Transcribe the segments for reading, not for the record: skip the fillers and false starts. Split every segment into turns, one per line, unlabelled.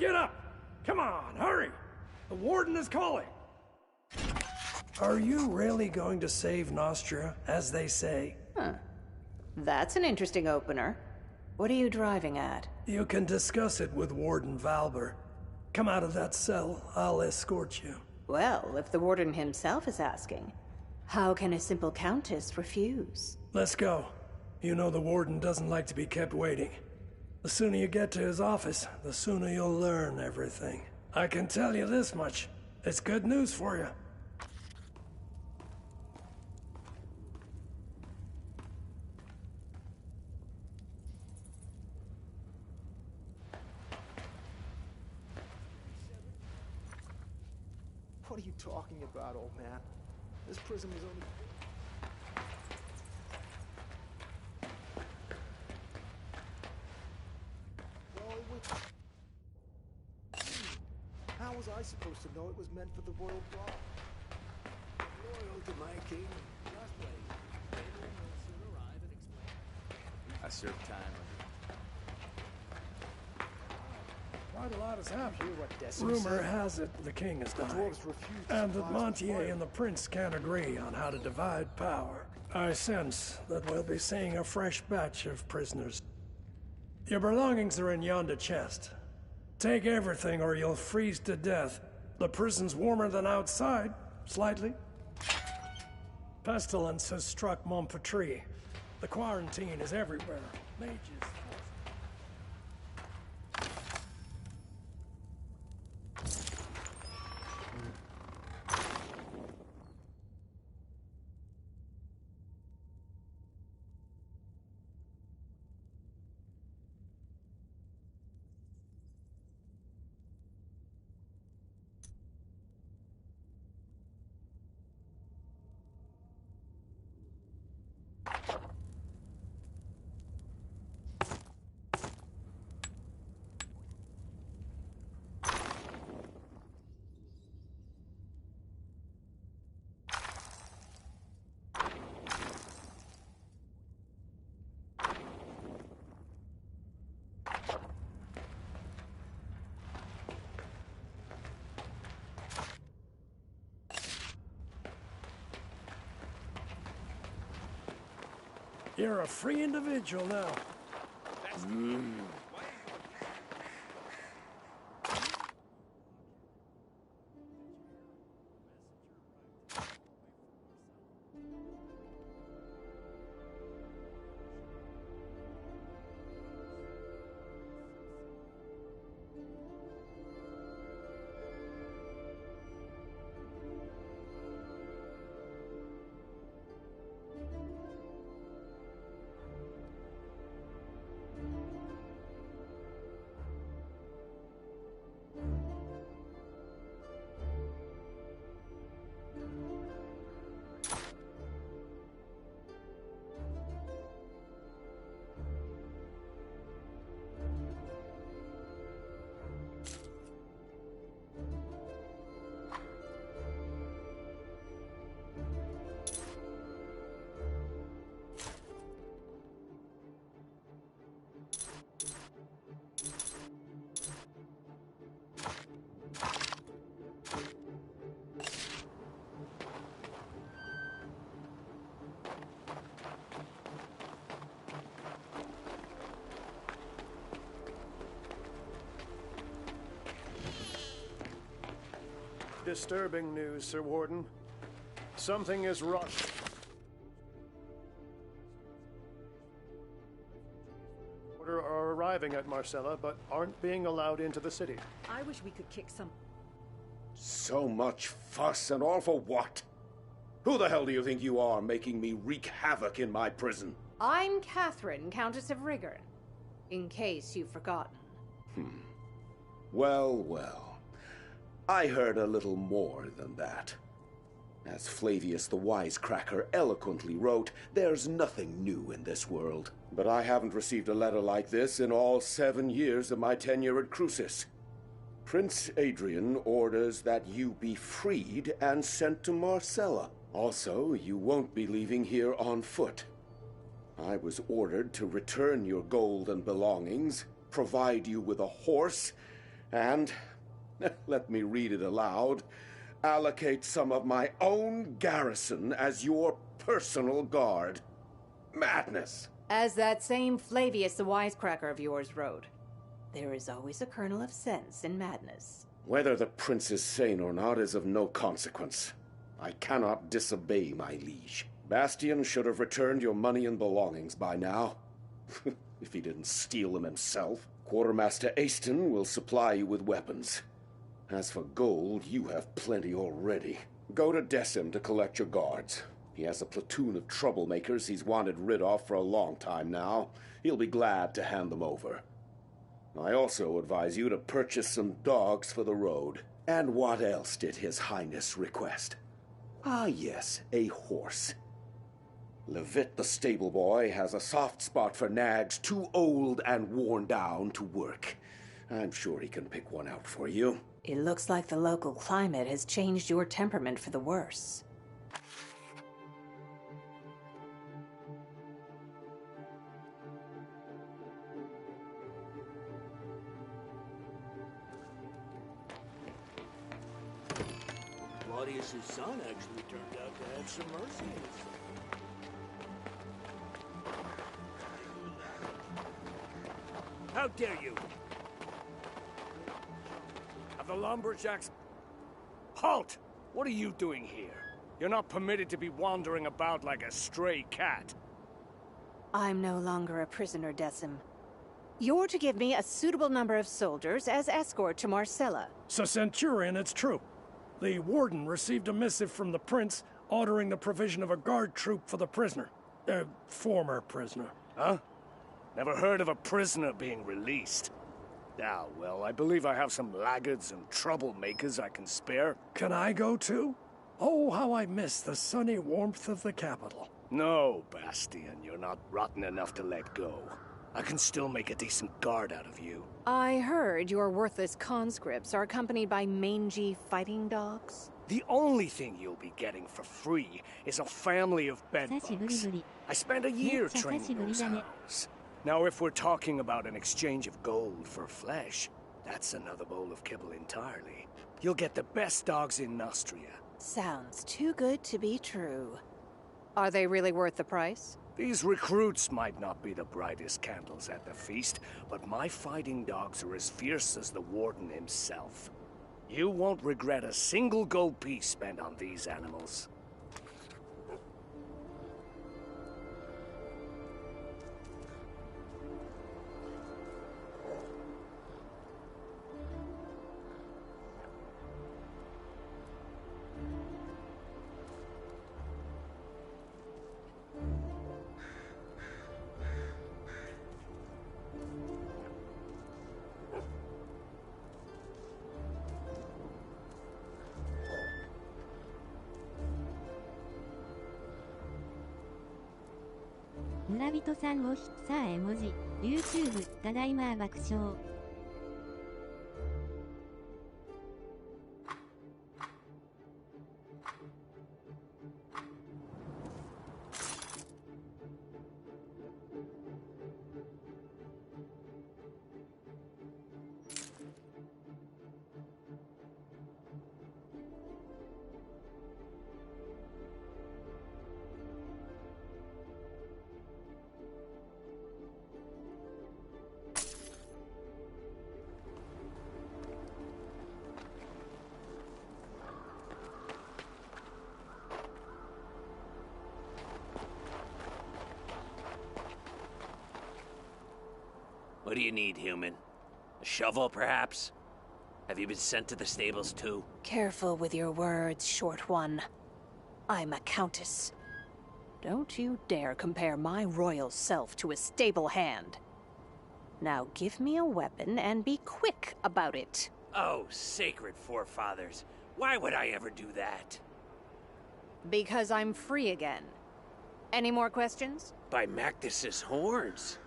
Get up! Come on, hurry! The warden is calling! Are you really going to save Nostria, as they say?
Huh. That's an interesting opener. What are you driving at?
You can discuss it with Warden Valber. Come out of that cell, I'll escort you.
Well, if the warden himself is asking, how can a simple countess refuse?
Let's go. You know the warden doesn't like to be kept waiting. The sooner you get to his office, the sooner you'll learn everything. I can tell you this much. It's good news for you.
What are you talking about, old man? This prison was only... Well, how was I supposed to know it was meant for the royal blood? Loyal to my king. Last place. Everyone will soon arrive and explain. I served time under...
Quite a lot has happened.
Hear what Decimus
Rumor
said?
has it the king is
The
dying.
dwarves refused to
And that
supply
Montier
supply.
and the prince can't agree on how to divide power. I sense that we'll be seeing a fresh batch of prisoners. Your belongings are in yonder chest. Take everything or you'll freeze to death. The prison's warmer than outside, slightly. Pestilence has struck Montpetrie. The quarantine is everywhere. Mages. You're a free individual now.
Disturbing news, Sir Warden. Something is rushed. Order are arriving at Marcella, but aren't being allowed into the city.
I wish we could kick some...
So much fuss and all for what? Who the hell do you think you are, making me wreak havoc in my prison?
I'm Catherine, Countess of Rigor, in case you've forgotten.
Well, well. I heard a little more than that. As Flavius the Wisecracker eloquently wrote, there's nothing new in this world. But I haven't received a letter like this in all 7 years of my tenure at Crucis. Prince Adrian orders that you be freed and sent to Marcella. Also, you won't be leaving here on foot. I was ordered to return your gold and belongings, provide you with a horse, And, let me read it aloud, allocate some of my own garrison as your personal guard. Madness!
As that same Flavius the Wisecracker of yours wrote, there is always a kernel of sense in madness.
Whether the prince is sane or not is of no consequence. I cannot disobey my liege. Bastian should have returned your money and belongings by now. If he didn't steal them himself. Quartermaster Aston will supply you with weapons. As for gold, you have plenty already. Go to Decim to collect your guards. He has a platoon of troublemakers he's wanted rid of for a long time now. He'll be glad to hand them over. I also advise you to purchase some dogs for the road. And what else did His Highness request? Ah, yes, a horse. Levitt the stable boy has a soft spot for nags too old and worn down to work. I'm sure he can pick one out for you.
It looks like the local climate has changed your temperament for the worse.
Claudius's son actually turned out to have some mercy.
How dare you? Have the lumberjacks... Halt! What are you doing here? You're not permitted to be wandering about like a stray cat.
I'm no longer a prisoner, Decim. You're to give me a suitable number of soldiers as escort to Marcella.
So, Centurion, it's true. The warden received a missive from the prince ordering the provision of a guard troop for the prisoner. Former prisoner.
Huh? Never heard of a prisoner being released. Ah, well, I believe I have some laggards and troublemakers I can spare.
Can I go too? Oh, how I miss the sunny warmth of the capital.
No, Bastian, you're not rotten enough to let go. I can still make a decent guard out of you.
I heard your worthless conscripts are accompanied by mangy fighting dogs.
The only thing you'll be getting for free is a family of bedbugs. I spent a year training those hounds. Now, if we're talking about an exchange of gold for flesh, that's another bowl of kibble entirely. You'll get the best dogs in Nostria.
Sounds too good to be true. Are they really worth the price?
These recruits might not be the brightest candles at the feast, but my fighting dogs are as fierce as the warden himself. You won't regret a single gold piece spent on these animals.
村人さんをヒッツァー絵文字 YouTube ただいま爆笑。
What do you need, human? A shovel, perhaps? Have you been sent to the stables, too?
Careful with your words, short one. I'm a countess. Don't you dare compare my royal self to a stable hand. Now give me a weapon and be quick about it.
Oh, sacred forefathers. Why would I ever do that?
Because I'm free again. Any more questions?
By Mactus's horns.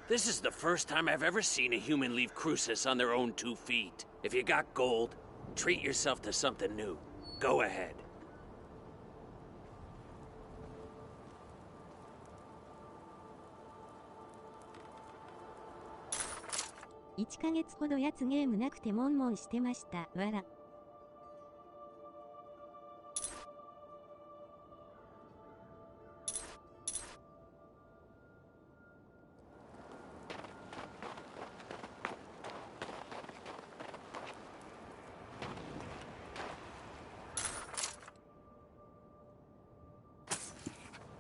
This is the first time I've ever seen a human leave Crucis on their own 2 feet. If you got gold, treat yourself to something new. Go ahead.
1ヶ月ほどやつゲームなくて悶々してました。わら。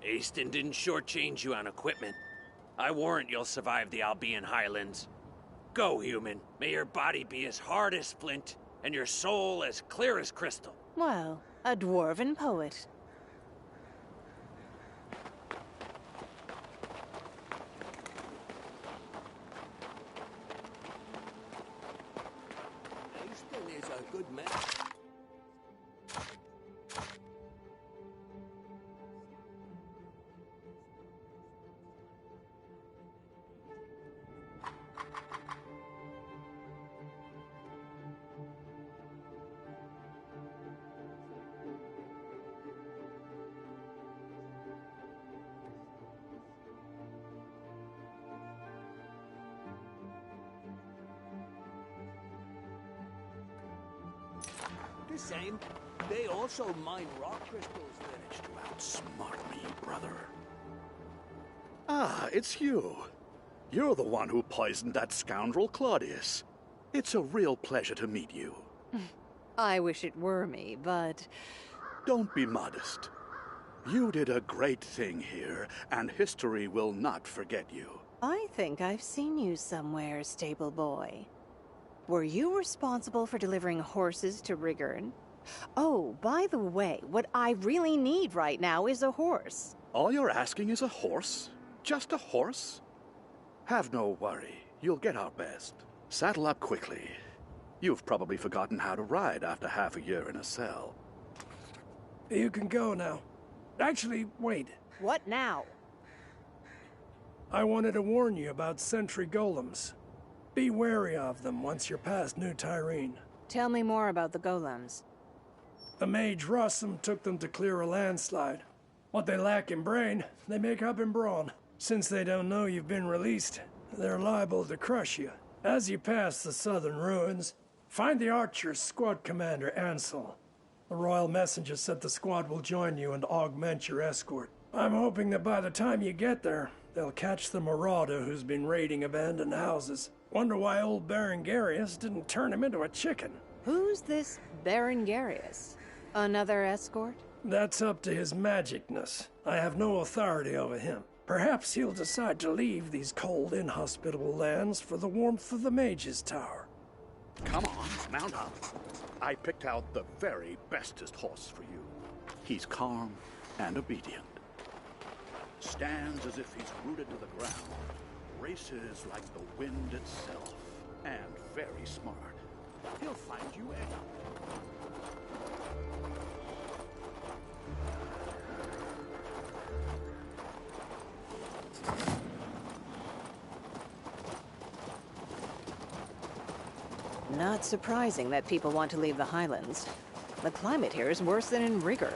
Aston didn't shortchange you on equipment. I warrant you'll survive the Albion Highlands. Go, human. May your body be as hard as flint, and your soul as clear as crystal.
Well, a dwarven poet.
Aston is a good man. The same. They also mine rock crystals there.
Managed to outsmart me, brother. Ah, it's you. You're the one who poisoned that scoundrel Claudius. It's a real pleasure to meet you.
I wish it were me, but...
Don't be modest. You did a great thing here, and history will not forget you.
I think I've seen you somewhere, stable boy. Were you responsible for delivering horses to Rigurn? Oh, by the way, what I really need right now is a horse.
All you're asking is a horse? Just a horse? Have no worry. You'll get our best. Saddle up quickly. You've probably forgotten how to ride after half a year in a cell.
You can go now. Actually, wait.
What now?
I wanted to warn you about sentry golems. Be wary of them once you're past New Tyrene.
Tell me more about the golems.
The mage Rossum took them to clear a landslide. What they lack in brain, they make up in brawn. Since they don't know you've been released, they're liable to crush you. As you pass the southern ruins, find the archer's squad commander, Ansel. The royal messenger said the squad will join you and augment your escort. I'm hoping that by the time you get there, they'll catch the marauder who's been raiding abandoned houses. Wonder why old Berengarius didn't turn him into a chicken.
Who's this Berengarius? Another escort?
That's up to his magicness. I have no authority over him. Perhaps he'll decide to leave these cold, inhospitable lands for the warmth of the Mage's Tower.
Come on, mount up. I picked out the very bestest horse for you. He's calm and obedient. Stands as if he's rooted to the ground. Races like the wind itself. And very smart. He'll find you anyhow.
Not surprising that people want to leave the Highlands. The climate here is worse than in Rigurn.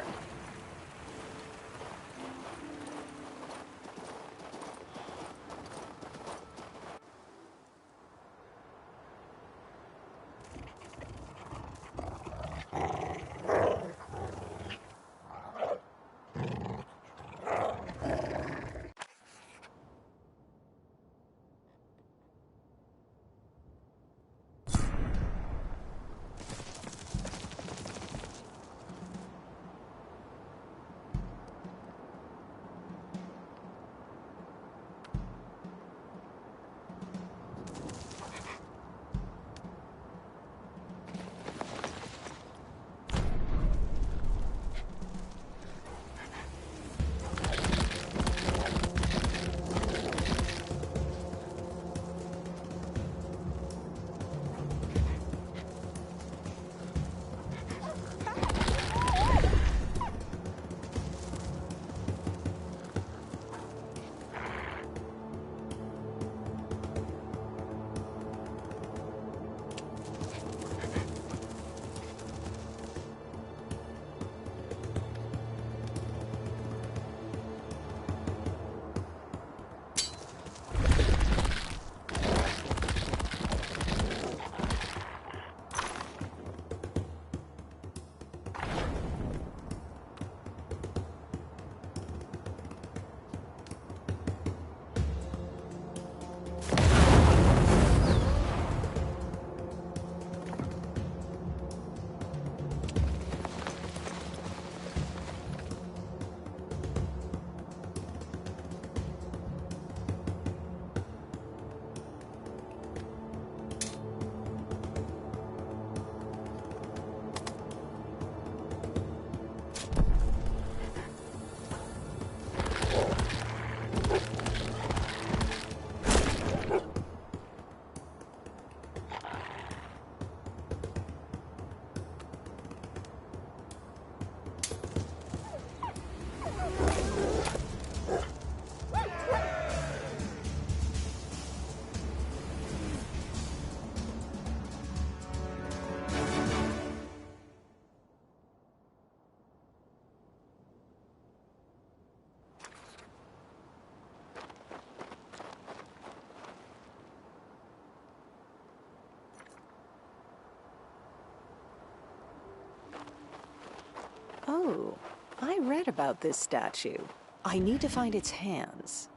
you. I read about this statue. I need to find its hands.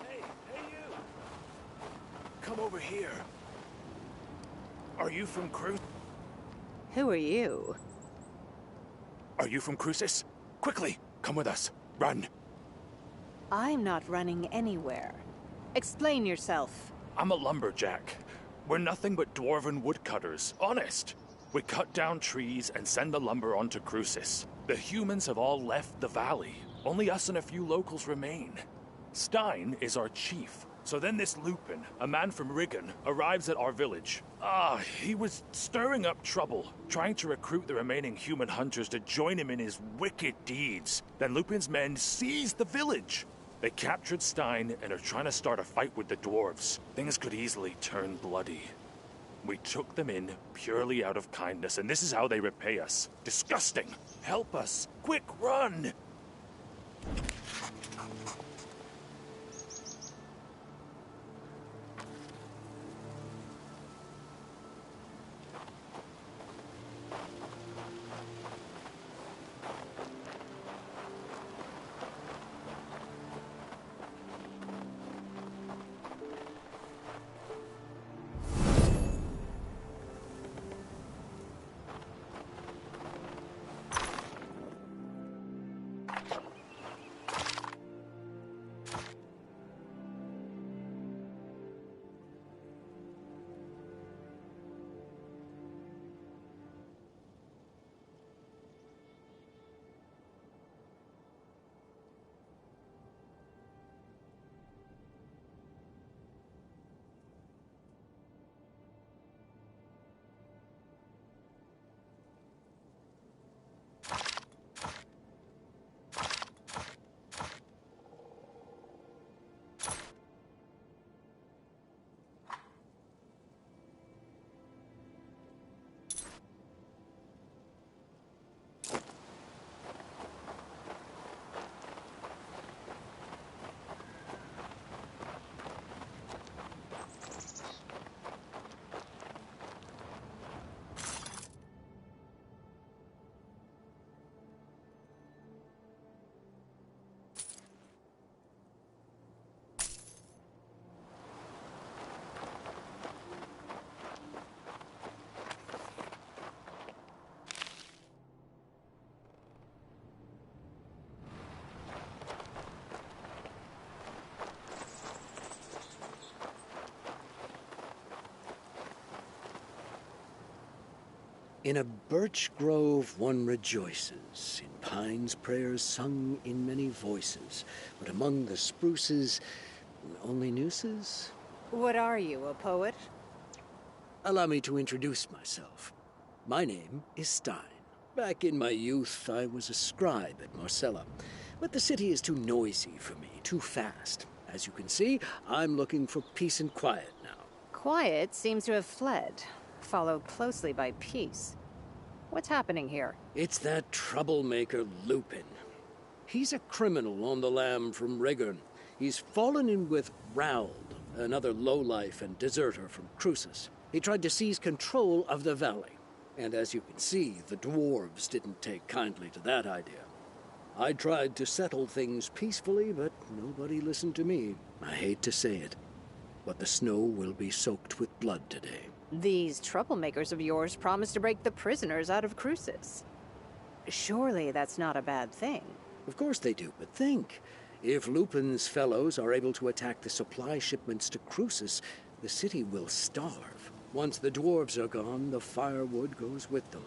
Hey you! Come over here. Are you from Crucis?
Who are you?
Are you from Crucis? Quickly, come with us. Run.
I'm not running anywhere. Explain yourself.
I'm a lumberjack. We're nothing but dwarven woodcutters, honest. We cut down trees and send the lumber onto Crucis. The humans have all left the valley. Only us and a few locals remain. Stein is our chief. So then this Lupin, a man from Rigon, arrives at our village. He was stirring up trouble, trying to recruit the remaining human hunters to join him in his wicked deeds. Then Lupin's men seized the village. They captured Stein and are trying to start a fight with the dwarves. Things could easily turn bloody. We took them in purely out of kindness, and this is how they repay us. Disgusting! Help us! Quick, run!
In a birch grove one rejoices, in pines prayers sung in many voices, but among the spruces, only nooses?
What are you, a poet?
Allow me to introduce myself. My name is Stein. Back in my youth, I was a scribe at Marcella, but the city is too noisy for me, too fast. As you can see, I'm looking for peace and quiet now.
Quiet seems to have fled, followed closely by peace. What's happening here?
It's that troublemaker Lupin. He's a criminal on the lam from Rigon. He's fallen in with Raoul, another lowlife and deserter from Crucis. He tried to seize control of the valley. And as you can see, the dwarves didn't take kindly to that idea. I tried to settle things peacefully, but nobody listened to me. I hate to say it, but the snow will be soaked with blood today.
These troublemakers of yours promised to break the prisoners out of Crucis. Surely that's not a bad thing.
Of course they do, but think. If Lupin's fellows are able to attack the supply shipments to Crucis, the city will starve. Once the dwarves are gone, the firewood goes with them.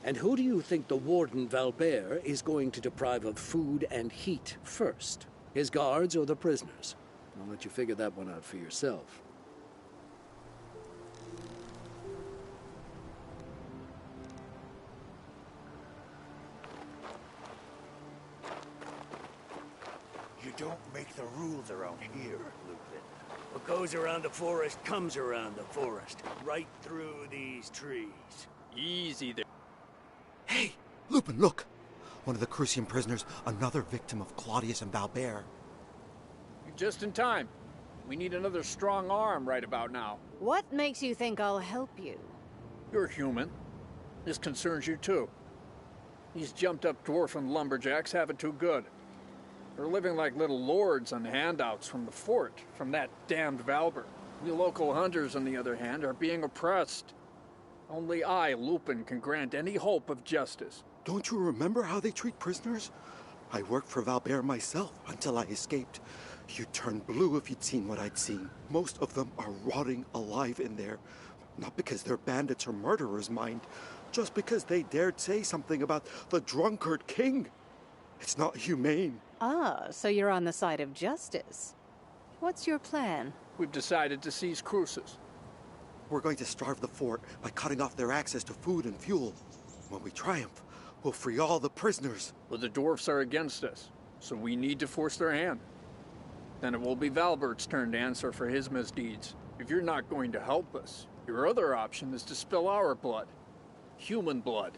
And who do you think the warden Valbert is going to deprive of food and heat first? His guards or the prisoners? I'll let you figure that one out for yourself.
You don't make the rules around here, Lupin. What goes around the forest comes around the forest, right through these trees.
Easy there.
Hey, Lupin, look! One of the Crucian prisoners, another victim of Claudius and Valbert.
You're just in time. We need another strong arm right about now.
What makes you think I'll help you?
You're human. This concerns you too. These jumped-up dwarfen lumberjacks have it too good. They're living like little lords on handouts from the fort, from that damned Valbert. You local hunters, on the other hand, are being oppressed. Only I, Lupin, can grant any hope of justice.
Don't you remember how they treat prisoners? I worked for Valbert myself until I escaped. You'd turn blue if you'd seen what I'd seen. Most of them are rotting alive in there. Not because they're bandits or murderers, mind. Just because they dared say something about the drunkard king. It's not humane.
Ah, so you're on the side of justice. What's your plan?
We've decided to seize Cruces.
We're going to starve the fort by cutting off their access to food and fuel. When we triumph, we'll free all the prisoners.
But the dwarfs are against us, so we need to force their hand. Then it will be Valbert's turn to answer for his misdeeds. If you're not going to help us, your other option is to spill our blood. Human blood.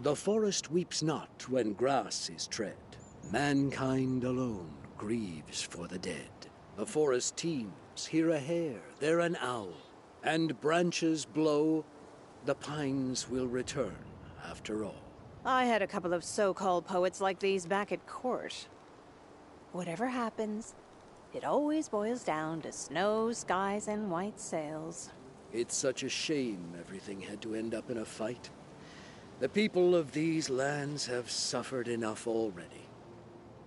The forest weeps not when grass is tread. Mankind alone grieves for the dead. The forest teems, here a hare, there an owl. And branches blow, the pines will return after all.
I had a couple of so-called poets like these back at court. Whatever happens, it always boils down to snow, skies, and white sails.
It's such a shame everything had to end up in a fight. The people of these lands have suffered enough already.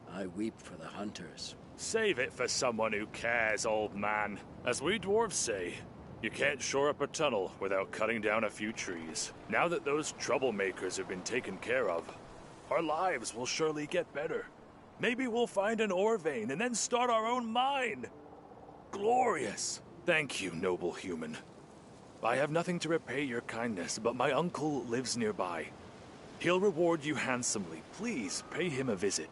I weep for the hunters.
Save it for someone who cares, old man. As we dwarves say, you can't shore up a tunnel without cutting down a few trees. Now that those troublemakers have been taken care of, our lives will surely get better. Maybe we'll find an ore vein and then start our own mine. Glorious. Thank you, noble human. I have nothing to repay your kindness, but my uncle lives nearby. He'll reward you handsomely. Please pay him a visit.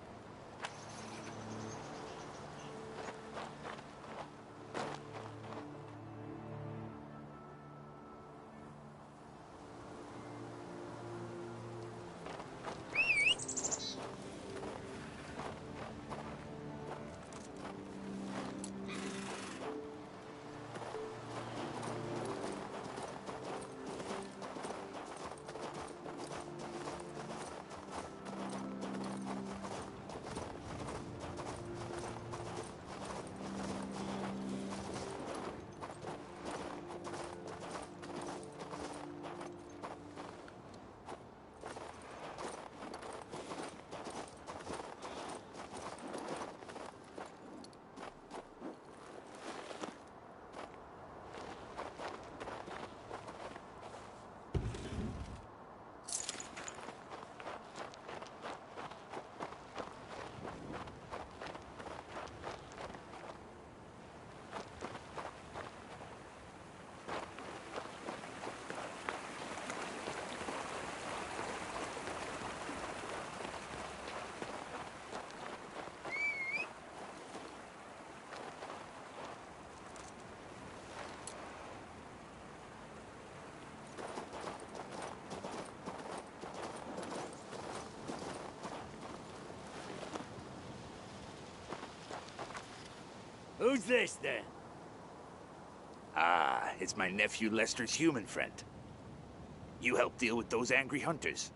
Who's this, then? Ah, it's my nephew Lester's human friend. You helped deal with those angry hunters.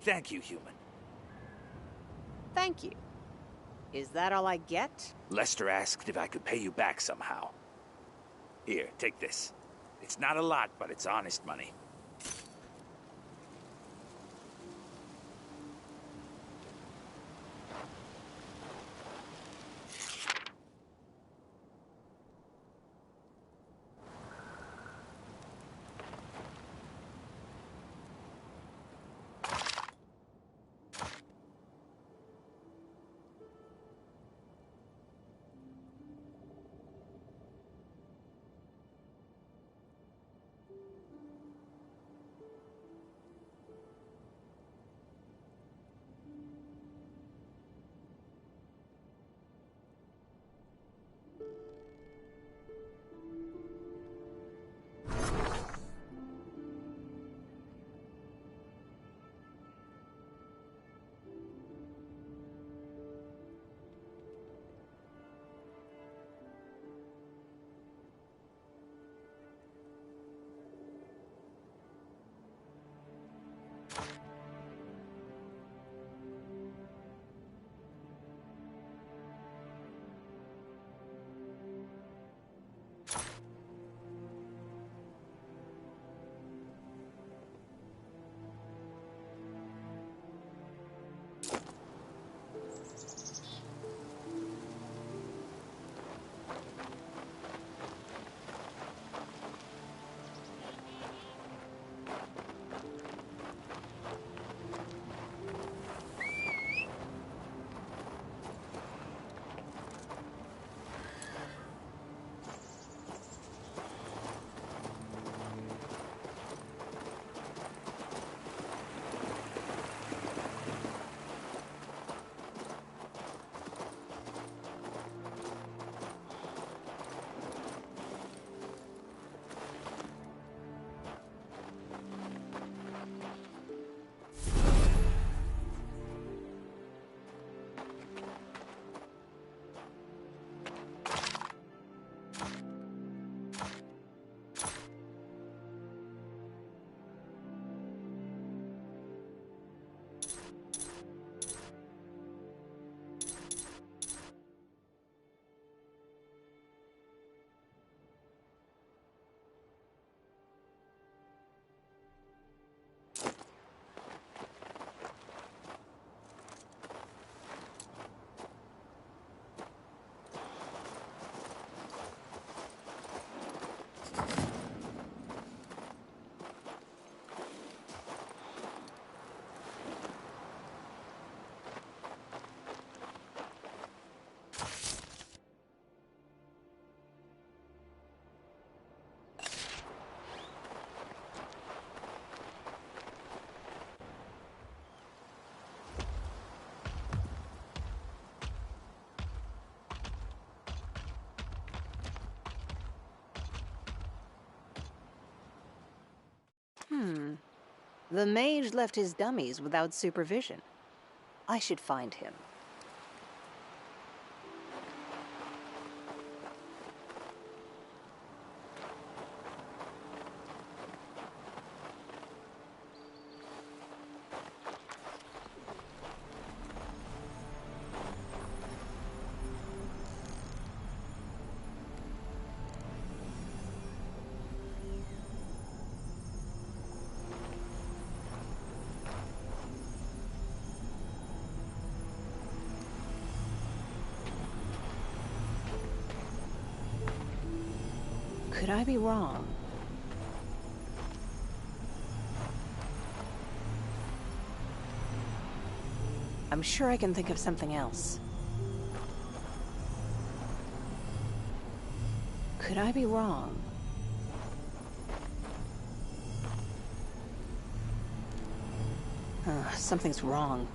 Thank you, human.
Thank you. Is that all I get?
Lester asked if I could pay you back somehow. Here, take this. It's not a lot, but it's honest money.
The mage left his dummies without supervision. I should find him. Could I be wrong? I'm sure I can think of something else. Could I be wrong? Something's wrong.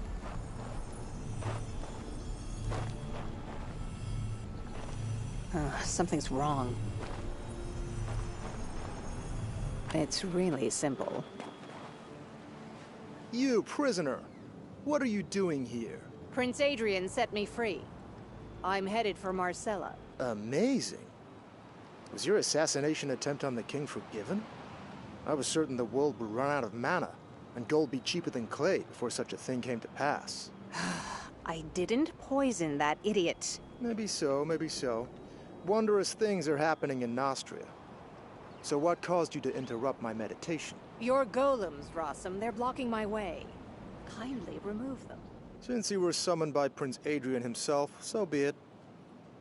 Something's wrong. It's really simple.
You, prisoner! What are you doing here?
Prince Adrian set me free. I'm headed for Marcella.
Amazing. Was your assassination attempt on the king forgiven? I was certain the world would run out of mana, and gold be cheaper than clay before such a thing came to pass.
I didn't poison that idiot.
Maybe so, maybe so. Wondrous things are happening in Nostria. So what caused you to interrupt my meditation?
Your golems, Rossum. They're blocking my way. Kindly remove them.
Since you were summoned by Prince Adrian himself, so be it.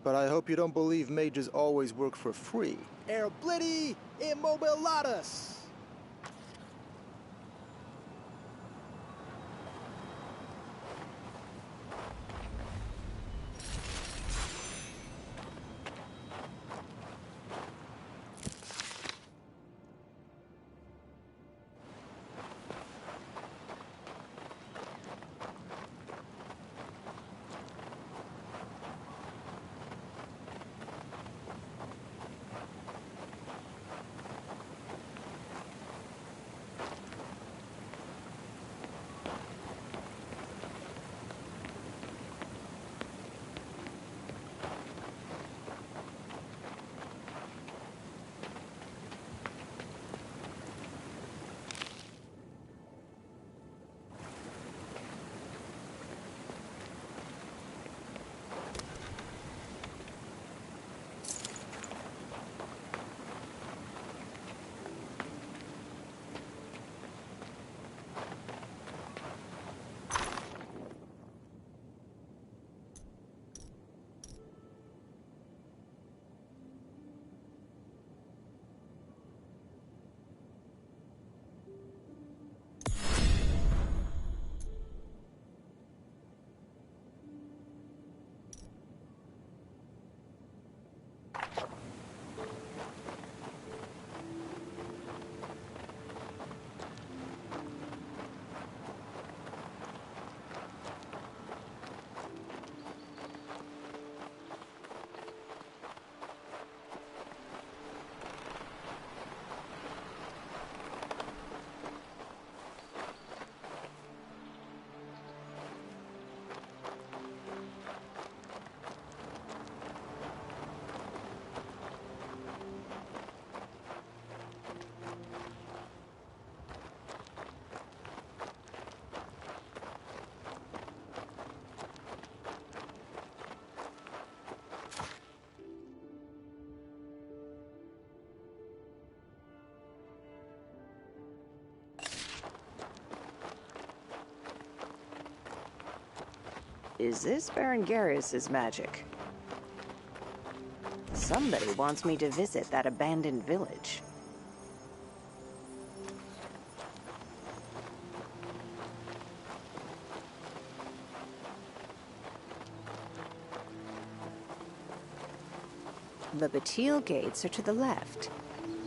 But I hope you don't believe mages always work for free. Erblidi immobilatus!
Is this Baron Garrus's magic? Somebody wants me to visit that abandoned village. The Batil gates are to the left,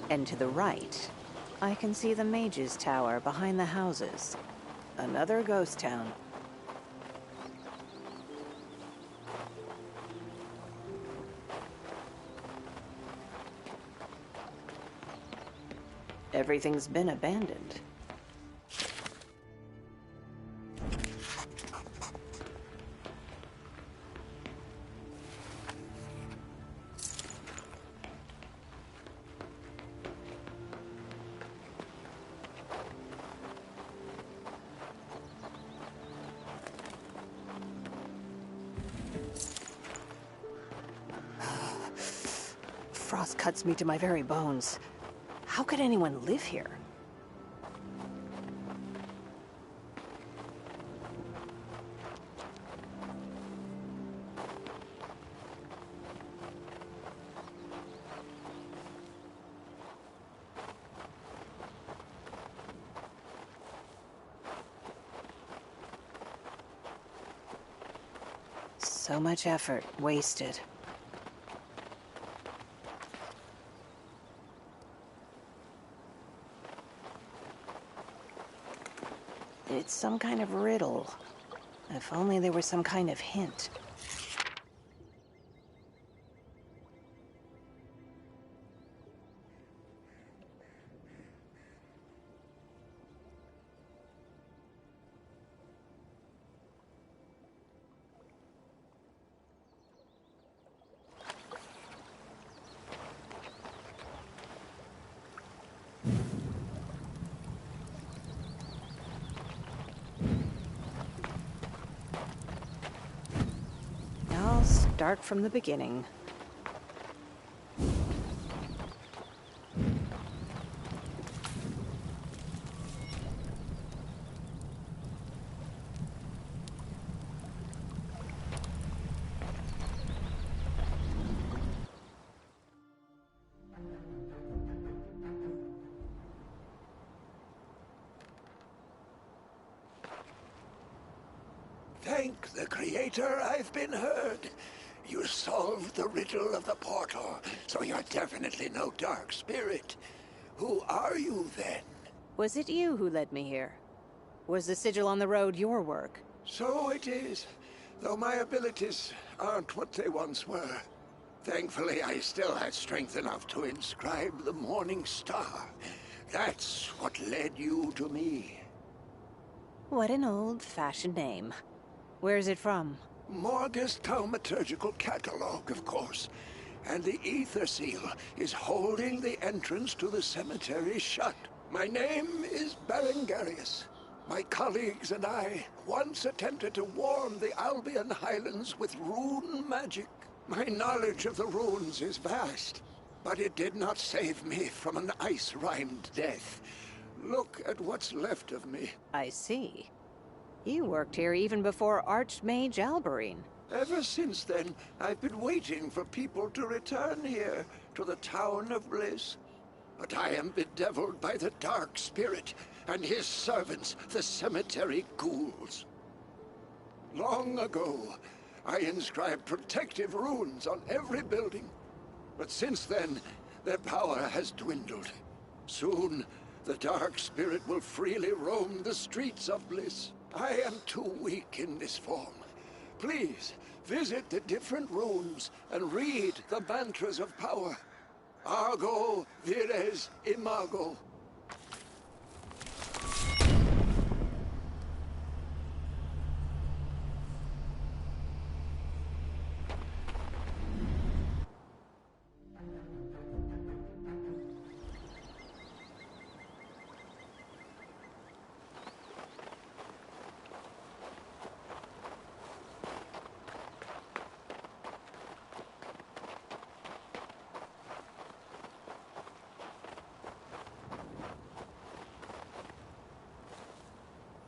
and to the right, I can see the Mage's Tower behind the houses. Another ghost town. Everything's been abandoned. frost cuts me to my very bones. How could anyone live here? So much effort wasted. It's some kind of riddle. If only there was some kind of hint. Start from the beginning.
Thank the Creator, I've been heard. You solved the riddle of the portal, so you're definitely no dark spirit. Who are you, then?
Was it you who led me here? Was the sigil on the road your work?
So it is, though my abilities aren't what they once were. Thankfully, I still had strength enough to inscribe the Morning Star. That's what led you to me.
What an old-fashioned name. Where's it from?
Morgus Thaumaturgical Catalog, of course. And the Ether Seal is holding the entrance to the cemetery shut. My name is Berengarius. My colleagues and I once attempted to warm the Albion Highlands with rune magic. My knowledge of the runes is vast, but it did not save me from an ice-rimed death. Look at what's left of me.
I see. You worked here even before Archmage Alberine.
Ever since then, I've been waiting for people to return here, to the Town of Bliss. But I am bedeviled by the Dark Spirit and his servants, the cemetery ghouls. Long ago, I inscribed protective runes on every building. But since then, their power has dwindled. Soon, the Dark Spirit will freely roam the streets of Bliss. I am too weak in this form. Please, visit the different rooms and read the mantras of power. Argo vires imago.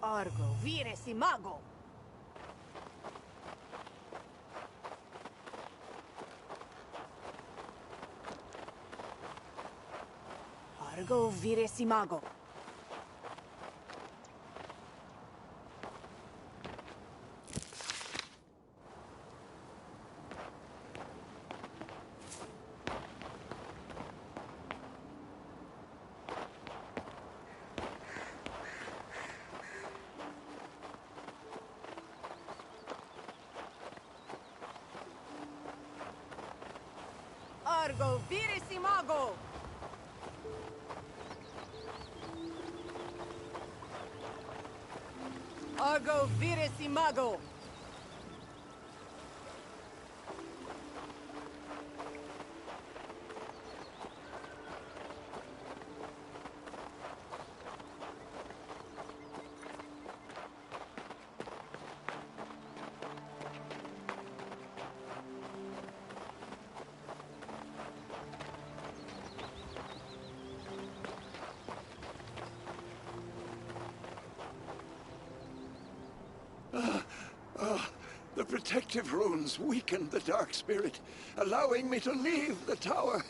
Argo vires imago. Argo vires imago. Argo vires imago. Argo vires imago.
protective runes weakened the dark spirit, allowing me to leave the tower.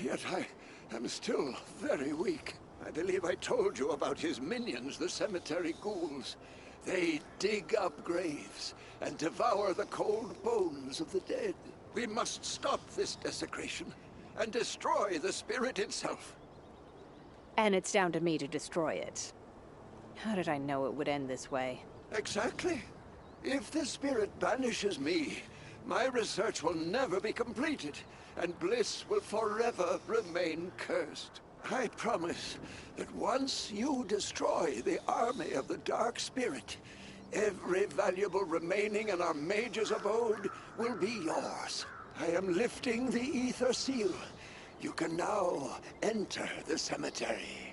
Yet I am still very weak. I believe I told you about his minions, the cemetery ghouls. They dig up graves and devour the cold bones of the dead. We must stop this desecration and destroy the spirit itself.
And it's down to me to destroy it. How did I know it would end this way?
Exactly. If the spirit banishes me, my research will never be completed, and Bliss will forever remain cursed. I promise that once you destroy the army of the Dark Spirit, every valuable remaining in our mage's abode will be yours. I am lifting the Ether Seal. You can now enter the cemetery.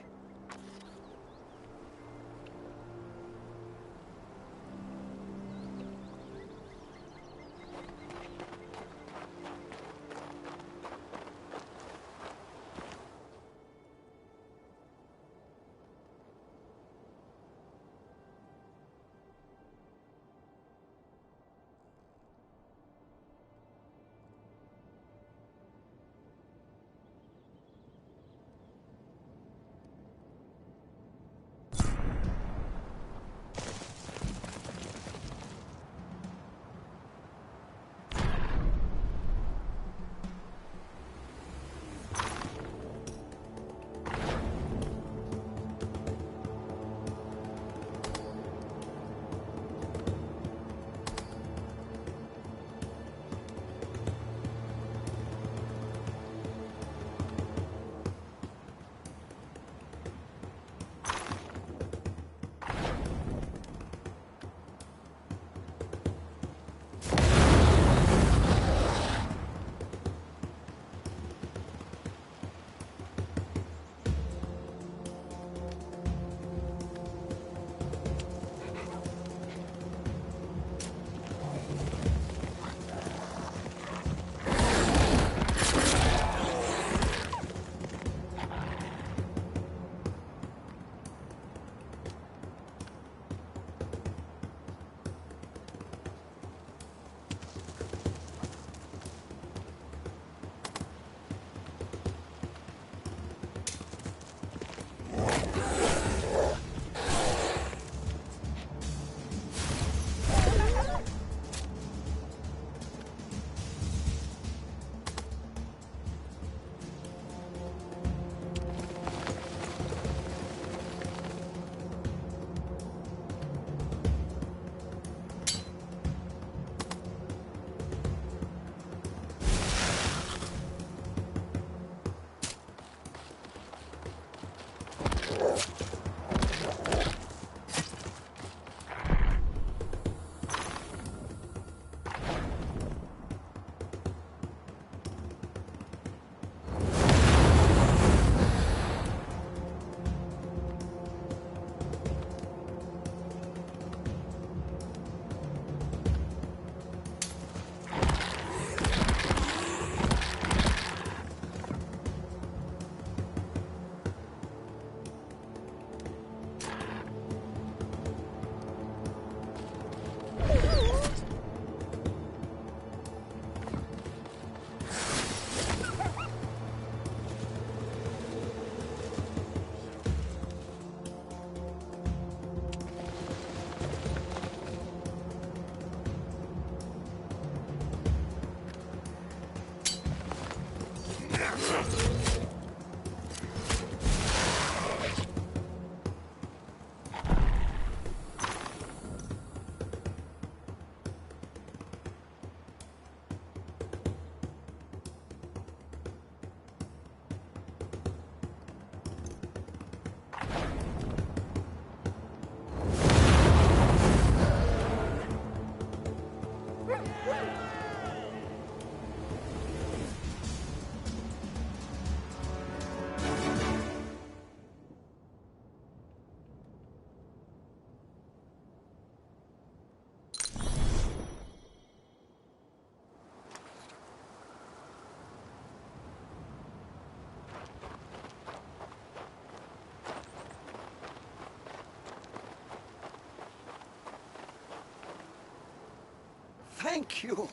Thank you.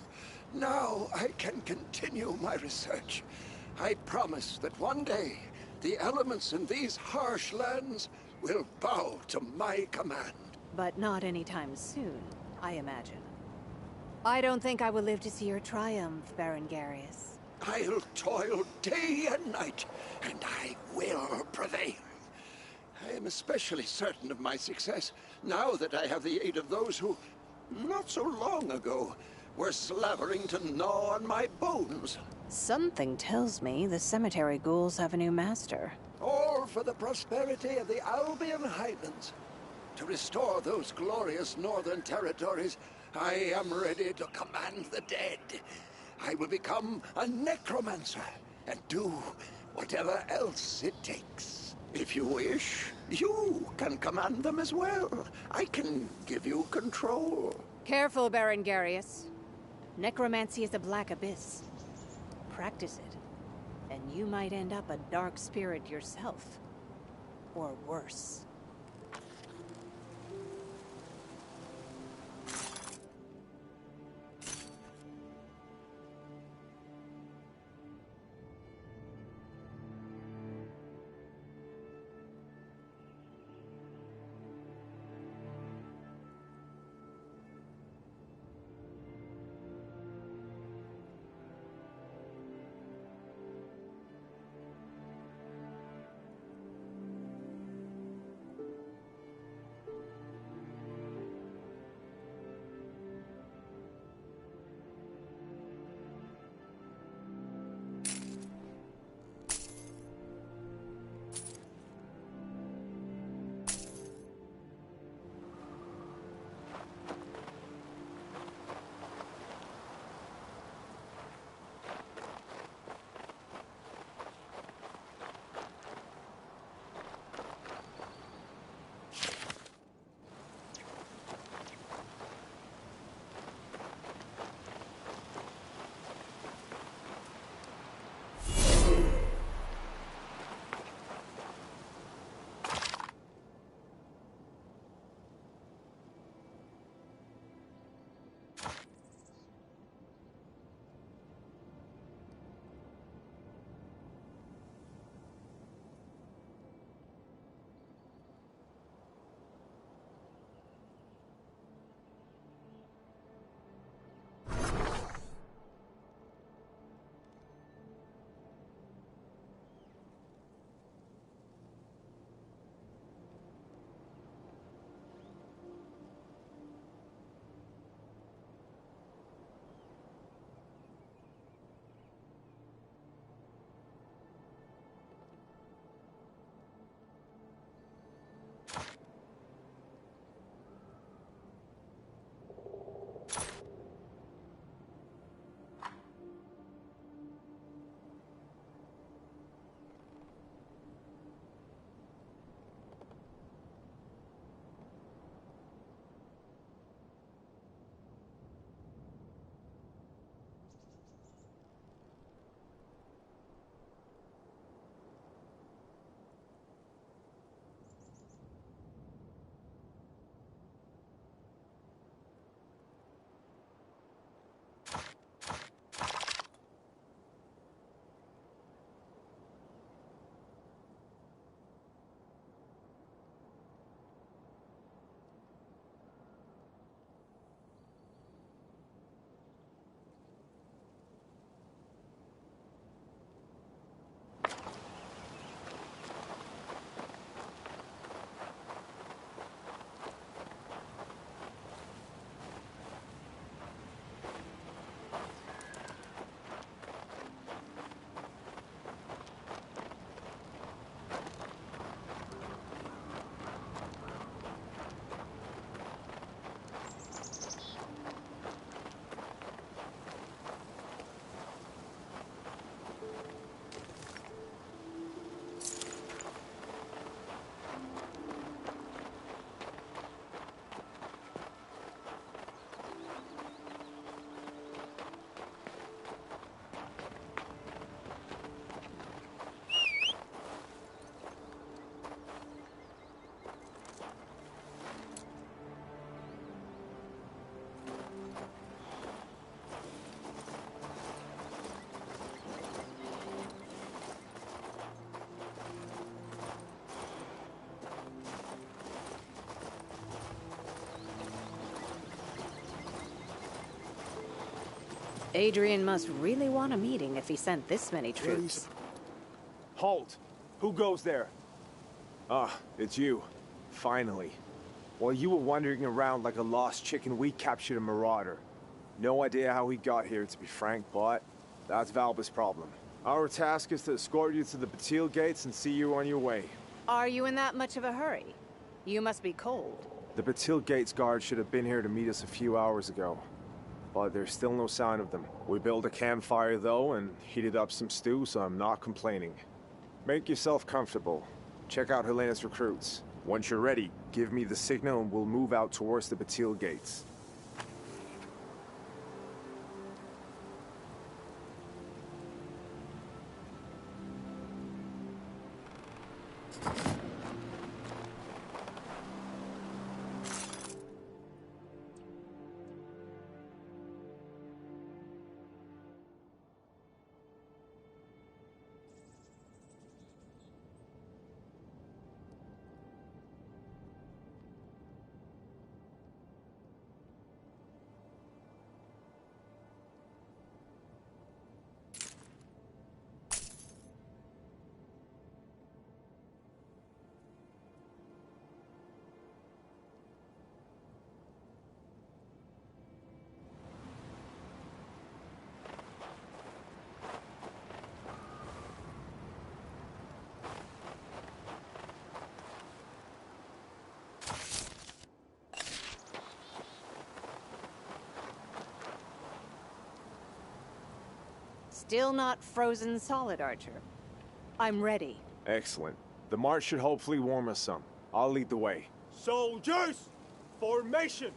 Now I can continue my research. I promise that one day, the elements in these harsh lands will bow to my command.
But not anytime soon, I imagine. I don't think I will live to see your triumph, Baron Garius.
I'll toil day and night, and I will prevail. I am especially certain of my success now that I have the aid of those who, not so long ago, were slavering to gnaw on my bones.
Something tells me the cemetery ghouls have a new master.
All for the prosperity of the Albion Highlands. To restore those glorious northern territories, I am ready to command the dead. I will become a necromancer and do whatever else it takes. If you wish, you can command them as well. I can give you control.
Careful, Baron Garius. Necromancy is a black abyss. Practice it, and you might end up a dark spirit yourself. Or worse. Adrian must really want a meeting if he sent this many troops.
Halt! Who goes there? Ah, it's you. Finally. While you were wandering around like a lost chicken, we captured a marauder. No idea how he got here, to be frank, but that's Valba's problem. Our task is to escort you to the Batil gates and see you on your way.
Are you in that much of a hurry? You must be cold.
The Batil gates guard should have been here to meet us a few hours ago. But there's still no sign of them. We built a campfire, though, and heated up some stew, so I'm not complaining. Make yourself comfortable. Check out Helena's recruits. Once you're ready, give me the signal and we'll move out towards the Batil gates.
Still not frozen solid, Archer. I'm ready.
Excellent. The march should hopefully warm us some. I'll lead the way.
Soldiers! Formation!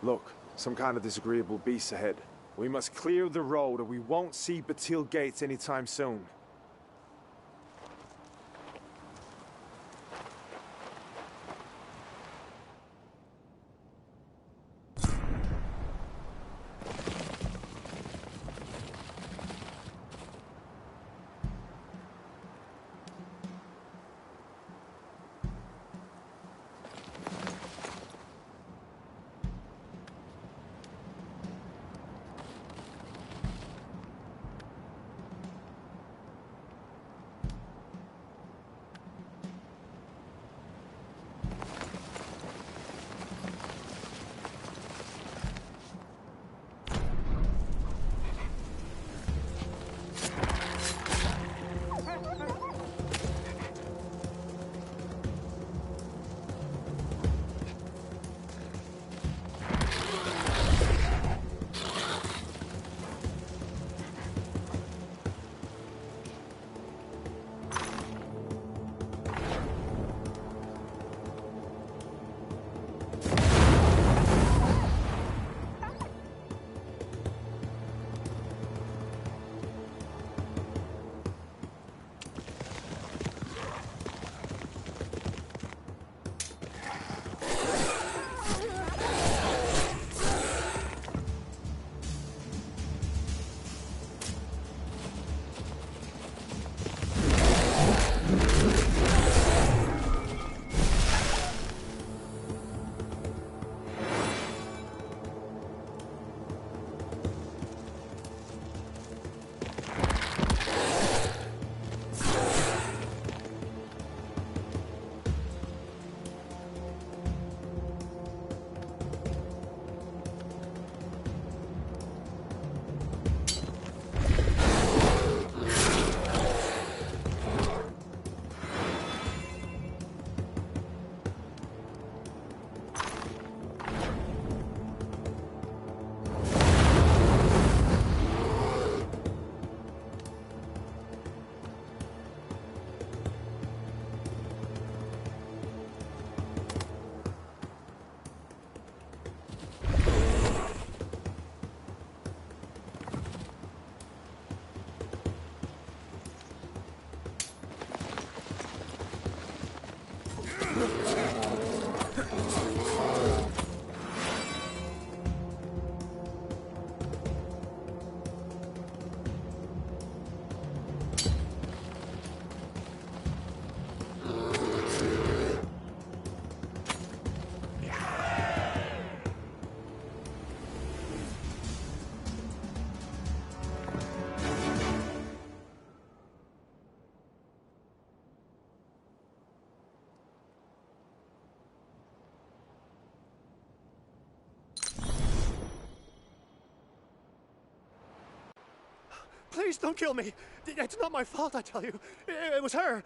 Look, some kind of disagreeable beast ahead. We must clear the road or we won't see Batil gates anytime soon.
Please don't kill me. It's not my fault, I tell you. It was her.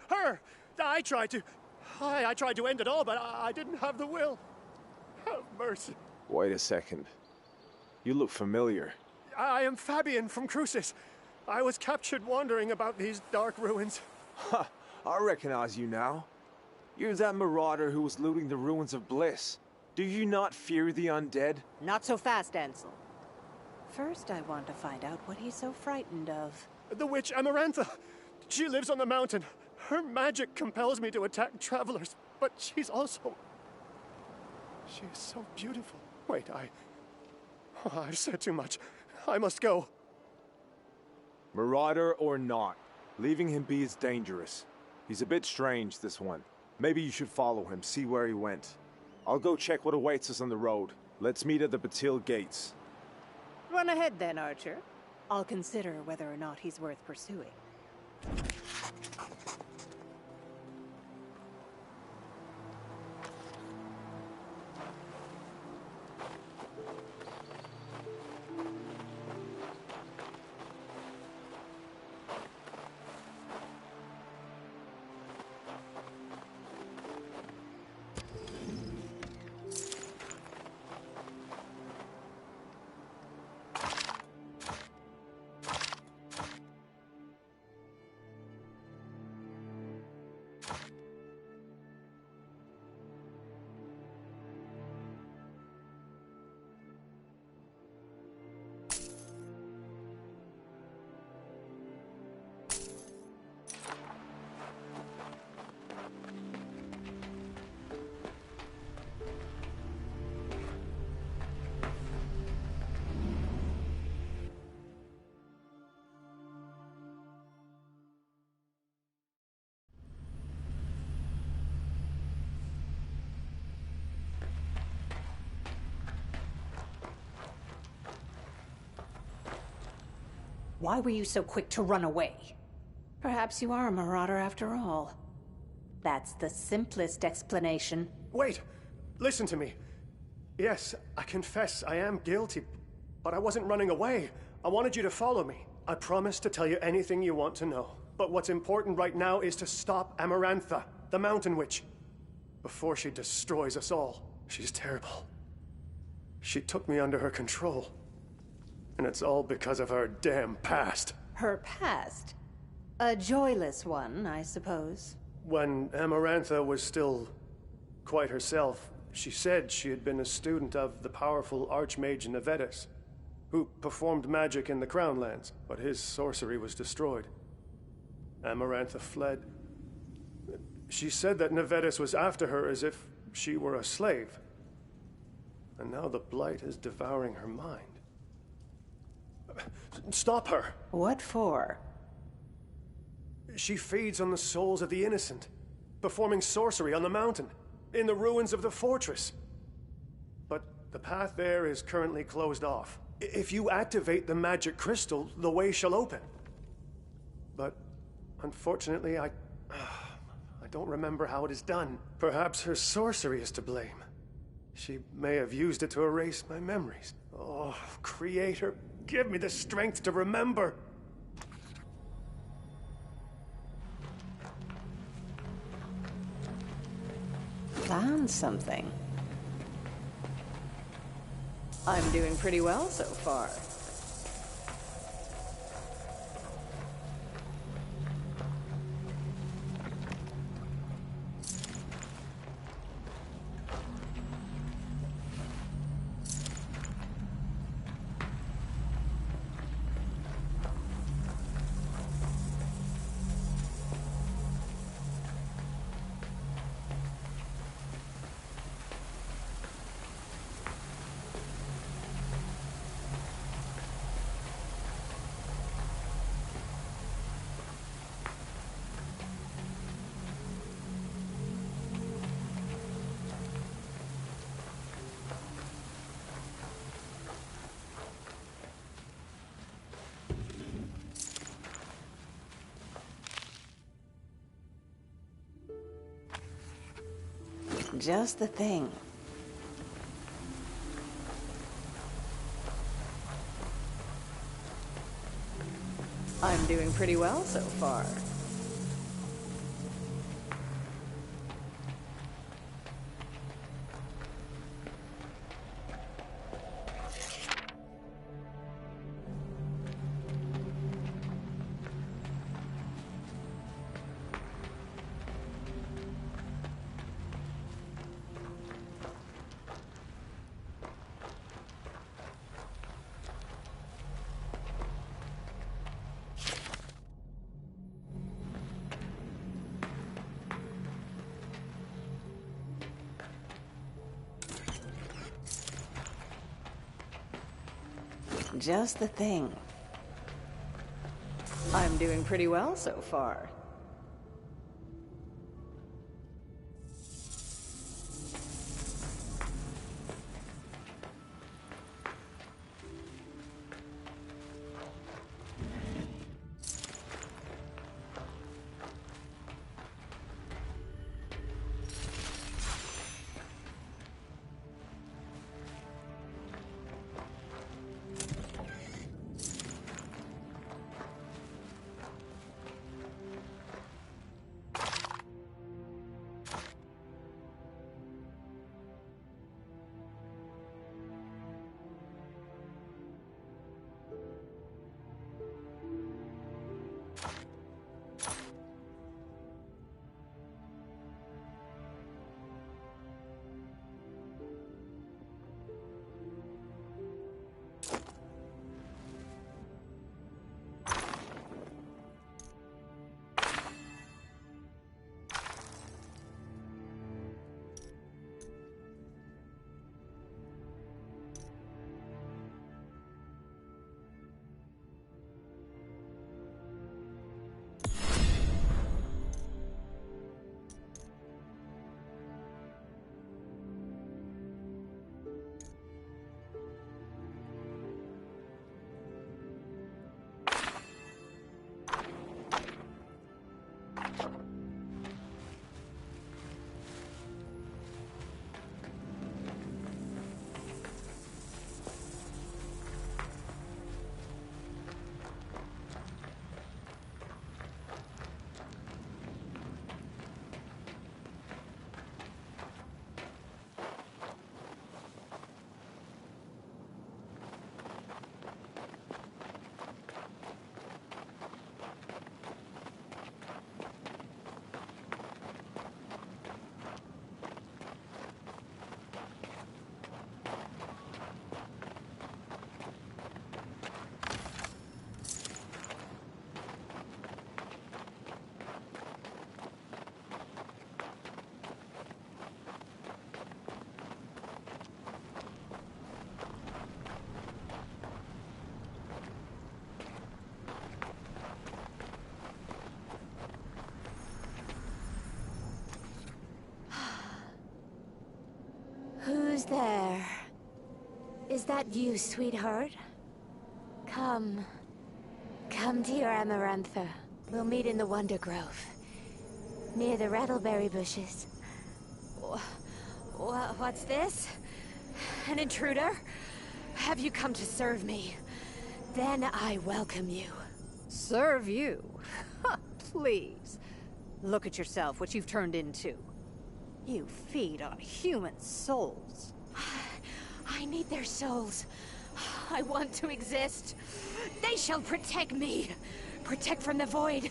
I tried to end it all, but I didn't have the will. Have mercy.
Wait a second. You look familiar.
I am Fabian from Crucis. I was captured wandering about these dark ruins.
Ha! I recognize you now. You're that marauder who was looting the ruins of Bliss. Do you not fear the undead?
Not so fast, Ansel. First, I want to find out what he's so frightened of.
The witch Amarantha. She lives on the mountain. Her magic compels me to attack travelers, but she's also... She is so beautiful. Wait, I've said too much. I must go.
Marauder or not, leaving him be is dangerous. He's a bit strange, this one. Maybe you should follow him, see where he went. I'll go check what awaits us on the road. Let's meet at the Batil gates.
Run ahead then, Archer. I'll consider whether or not he's worth pursuing. Why were you so quick to run away? Perhaps you are a marauder after all. That's the simplest explanation.
Wait! Listen to me. Yes, I confess I am guilty, but I wasn't running away. I wanted you to follow me. I promised to tell you anything you want to know. But what's important right now is to stop Amarantha, the Mountain Witch, before she destroys us all. She's terrible. She took me under her control. And it's all because of her damn past.
Her past? A joyless one, I suppose.
When Amarantha was still quite herself, she said she had been a student of the powerful Archmage Nevetus, who performed magic in the Crown Lands, but his sorcery was destroyed. Amarantha fled. She said that Nevetus was after her as if she were a slave. And now the Blight is devouring her mind. Stop her!
What for?
She feeds on the souls of the innocent, performing sorcery on the mountain, in the ruins of the fortress. But the path there is currently closed off. If you activate the magic crystal, the way shall open. But unfortunately, I don't remember how it is done. Perhaps her sorcery is to blame. She may have used it to erase my memories. Oh, Creator, give me the strength to remember.
Found something. I'm doing pretty well so far. Just the thing. I'm doing pretty well so far. Just the thing. I'm doing pretty well so far.
Who's there? Is that you, sweetheart? Come. Come to your Amarantha. We'll meet in the Wonder Grove. Near the rattleberry bushes. What's this? An intruder? Have you come to serve me? Then I welcome you.
Serve you? Please. Look at yourself, what you've turned into. You feed on human souls.
I need their souls. I want to exist. They shall protect me. Protect from the void.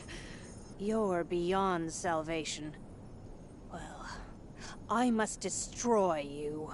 You're beyond salvation. Well, I must destroy you.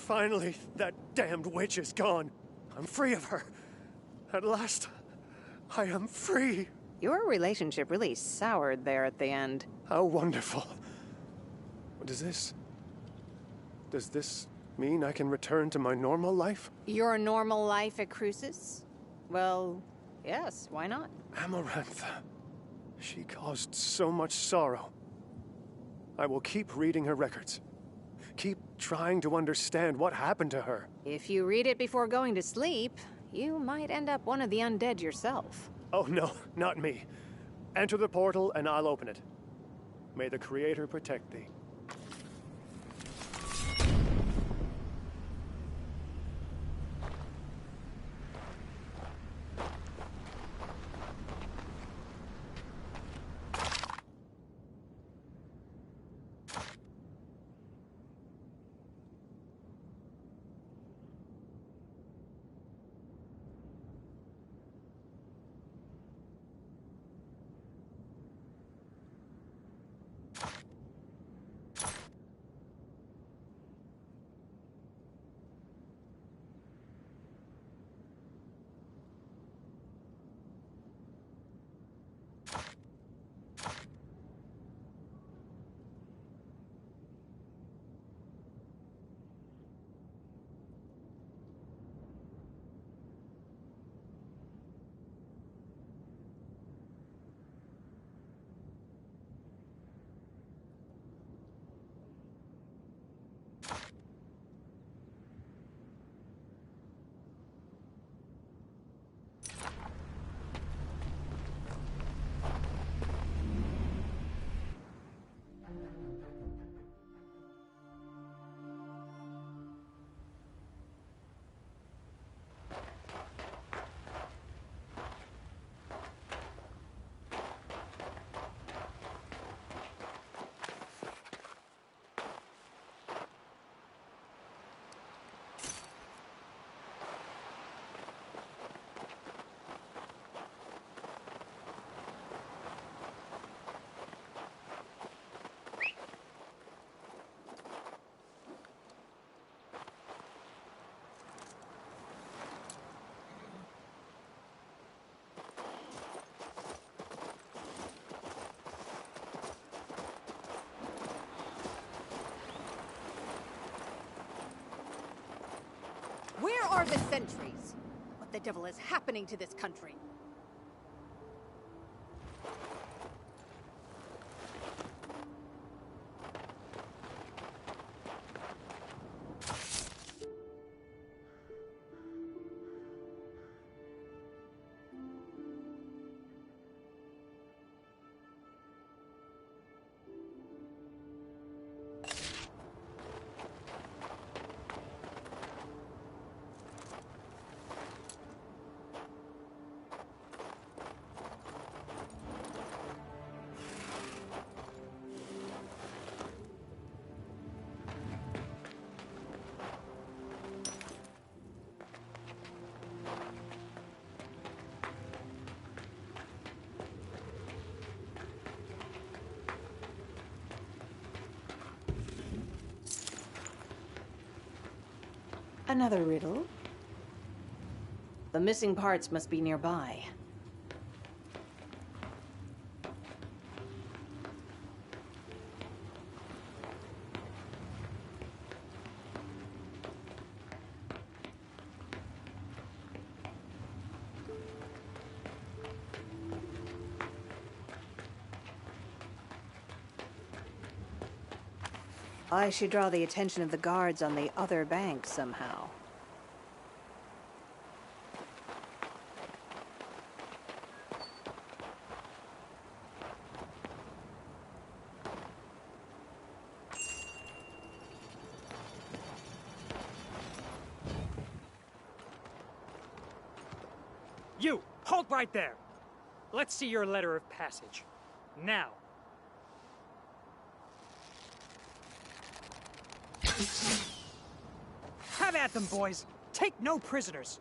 Finally, that damned witch is gone. I'm free of her. At last, I am free.
Your relationship really soured there at the end.
How wonderful. Does this mean I can return to my normal life?
Your normal life at Crucis? Well, yes, why not?
Amarantha. She caused so much sorrow. I will keep reading her records. Keep trying to understand what happened to her.
If you read it before going to sleep, you might end up one of the undead yourself.
Oh no, not me. Enter the portal and I'll open it. May the Creator protect thee.
Where are the sentries? What the devil is happening to this country? Another riddle? The missing parts must be nearby. I should draw the attention of the guards on the other bank somehow.
You! Halt right there! Let's see your letter of passage. Now. Have at them, boys! Take no prisoners!